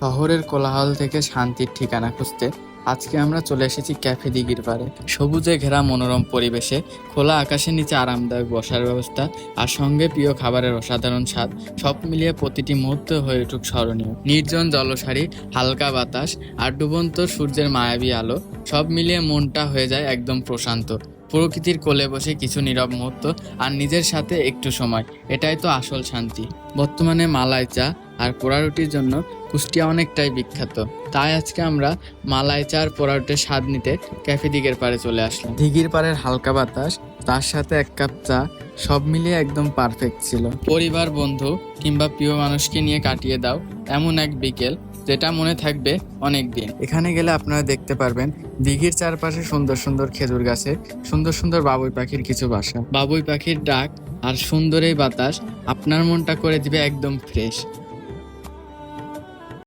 শহরের কোলাহল থেকে শান্তির ঠিকানা খুঁজতে আজকে আমরা চলে এসেছি ক্যাফে দিঘির পাড়ে। সবুজে ঘেরা মনোরম পরিবেশে, খোলা আকাশের নিচে আরামদায়ক বসার ব্যবস্থা আর সঙ্গে প্রিয় খাবারের অসাধারণ স্বাদ, সব মিলিয়ে প্রতিটি মুহূর্ত হয়ে উঠুক স্মরণীয়। নির্জন জলসারি, হালকা বাতাস আর ডুবন্ত সূর্যের মায়াবী আলো, সব মিলিয়ে মনটা হয়ে যায় একদম প্রশান্ত। প্রকৃতির কোলে বসে কিছু নীরব মুহূর্ত আর নিজের সাথে একটু সময়, এটাই তো আসল শান্তি। বর্তমানে মালাই চা আর পোড়া রুটির জন্য কুষ্টিয়া অনেকটাই বিখ্যাত, তাই আজকে আমরা মালাই চা আর পোড়া রুটির স্বাদ নিতে ক্যাফে দিঘির পাড়ে চলে আসলাম। দিঘির পাড়ের হালকা বাতাস, তার সাথে এক কাপ চা, সব মিলিয়ে একদম পারফেক্ট ছিল। পরিবার, বন্ধু কিংবা প্রিয় মানুষকে নিয়ে কাটিয়ে দাও এমন এক বিকেল, যেটা মনে থাকবে অনেক দিন। এখানে গেলে আপনারা দেখতে পারবেন দিঘির চারপাশে সুন্দর সুন্দর খেজুর গাছে সুন্দর সুন্দর বাবুই পাখির কিছু বাসা। বাবুই পাখির ডাক আর সুন্দর এই বাতাস আপনার মনটা করে দিবে একদম ফ্রেশ।